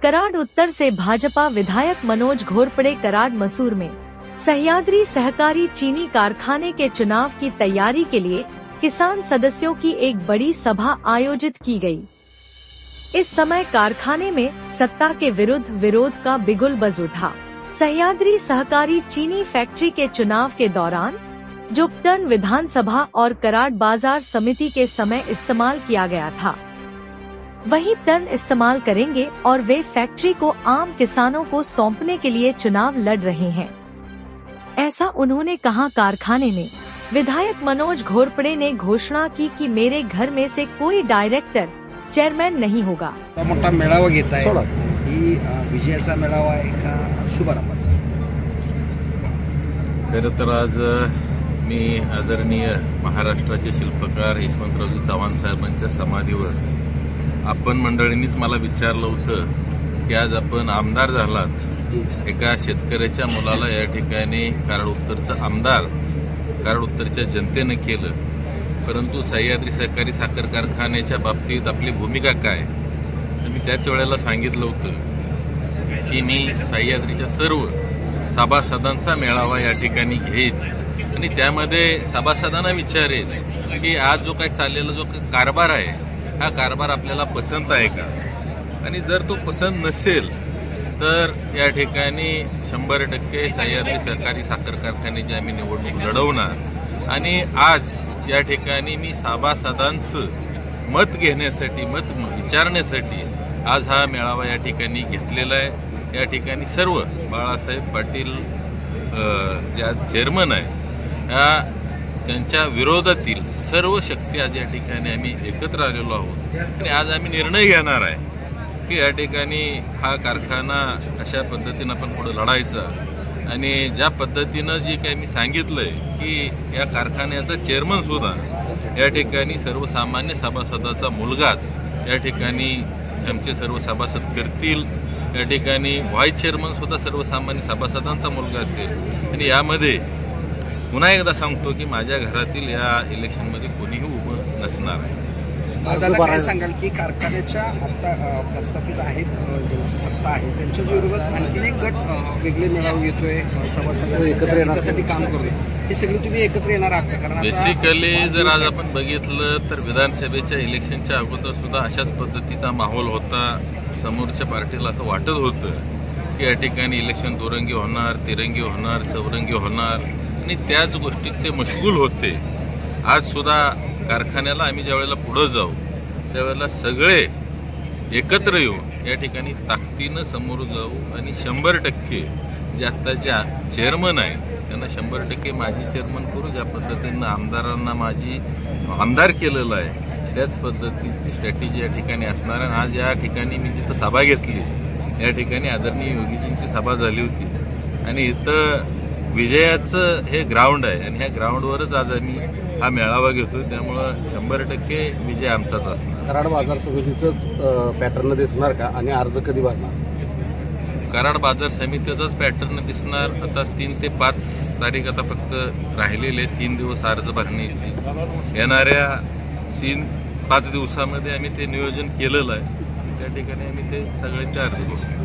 कराड उत्तर से भाजपा विधायक मनोज घोरपड़े कराड मसूर में सह्याद्री सहकारी चीनी कारखाने के चुनाव की तैयारी के लिए किसान सदस्यों की एक बड़ी सभा आयोजित की गई। इस समय कारखाने में सत्ता के विरुद्ध विरोध का बिगुल बज उठा। सह्याद्री सहकारी चीनी फैक्ट्री के चुनाव के दौरान जो टर्न विधानसभा और कराड बाजार समिति के समय इस्तेमाल किया गया था, वही टर्न इस्तेमाल करेंगे और वे फैक्ट्री को आम किसानों को सौंपने के लिए चुनाव लड़ रहे हैं, ऐसा उन्होंने कहा। कारखाने में विधायक मनोज घोरपड़े ने घोषणा की कि मेरे घर में से कोई डायरेक्टर चेयरमैन नहीं होगा। मोठा मेळावा घेत आहे, ही विजयाचा मेळावा आहे का शुभारंभाचा? खरं तर आज मी आदरणीय महाराष्ट्राचे शिल्पकार यशवंतरावजी चव्हाण साहेबांच्या समाधीवर आपण मंडळींनीच मला विचारलं होतं की आज आपण आमदार झालात, एका शेतकऱ्याच्या मुलाला या ठिकाणी कराड उत्तरचं आमदार कराड उत्तरच्या जनतेनं केलं, परंतु सह्याद्री सहकारी साखर कारखान्याच्या बाबतीत आपली भूमिका काय? तर मी त्याच वेळेला सांगितलं होतं की मी सह्याद्रीच्या सर्व सभासदांचा मेळावा या ठिकाणी घेईन आणि त्यामध्ये सभासदांना विचारेन की आज जो काही चाललेला जो कारभार आहे, हा कारभार आपल्याला पसंत आहे का? आणि जर तो पसंत नसेल तर या ठिकाणी 100% सह्याद्री सहकारी साखर कारखान्याची आम्ही निवडणूक लढवणार। आणि आज या ठिकाणी मी सभासदांचं मत घेण्यासाठी, मत विचारण्यासाठी आज हा मेळावा या ठिकाणी घेतलेला आहे। या ठिकाणी सर्व बाळासाहेब पाटील ज्या चेअरमन आहे त्यांच्या विरोधातील सर्व शक्ती आज या ठिकाणी आम्ही एकत्र आलेलो आहोत आणि आज आम्ही निर्णय घेणार आहे की या ठिकाणी हा कारखाना अशा पद्धतीनं आपण पुढे लढायचा आणि ज्या पद्धतीनं जे काही मी सांगितलंय की या कारखान्याचा चेअरमन सुद्धा या ठिकाणी सर्वसामान्य सभासदाचा मुलगाच या ठिकाणी आमचे सर्व सभासद करतील। या ठिकाणी व्हाईस चेअरमन सुद्धा सर्वसामान्य सभासदांचा मुलगा असेल आणि यामध्ये पुन्हा एकदा सांगतो की माझ्या घरातील या इलेक्शनमध्ये कोणीही उभं नसणार आहे। दादा काय सांगाल की कारखान्याच्या आता प्रस्थापित आहेत, ज्यांची सत्ता आहे त्यांच्या विरोधात आणखी एक गट वेगळे मेळावे घेतोय, सभासदांसाठी काम करतोय, हे सगळे तुम्ही एकत्र येणार आहात का? कारण बेसिकली जर आज आपण बघितलं तर विधानसभेच्या इलेक्शनच्या अगोदर सुद्धा अशाच पद्धतीचा माहोल होता। समोरच्या पार्टीला असं वाटत होतं की या ठिकाणी इलेक्शन दुरंगी होणार, तिरंगी होणार, चौरंगी होणार आणि त्याच गोष्टीत ते मशगूल होते। आज सुद्धा कारखान्याला आम्ही ज्यावेळेला पुढे जाऊ त्यावेळेला सगळे एकत्र येऊन या ठिकाणी ताकदीनं समोर जाऊ आणि 100% जे आत्ताच्या चेअरमन आहे त्यांना 100% माझी चेअरमन करू। ज्या पद्धतीनं आमदारांना माझी आमदार केलेलं आहे त्याच पद्धतीची स्ट्रॅटेजी या ठिकाणी असणार आहे। आज या ठिकाणी मी जिथं सभा घेतली या ठिकाणी आदरणीय योगीजींची सभा झाली होती आणि इथं विजयाचं हे ग्राउंड आहे आणि ह्या ग्राउंडवरच आज आम्ही हा मेळावा घेतोय, त्यामुळं 100% विजय आमचाच असणार। कराड बाजार समितीचंच पॅटर्न दिसणार का आणि अर्ज कधी भरणार? कराड बाजार समितीचाच पॅटर्न दिसणार। आता 3 ते 5 तारीख आता फक्त राहिलेले 3 दिवस अर्ज भरण्याची, येणाऱ्या 3-5 दिवसामध्ये आम्ही ते नियोजन केलेलं आहे। त्या ठिकाणी आम्ही ते सगळ्यांचे अर्ज घेऊ।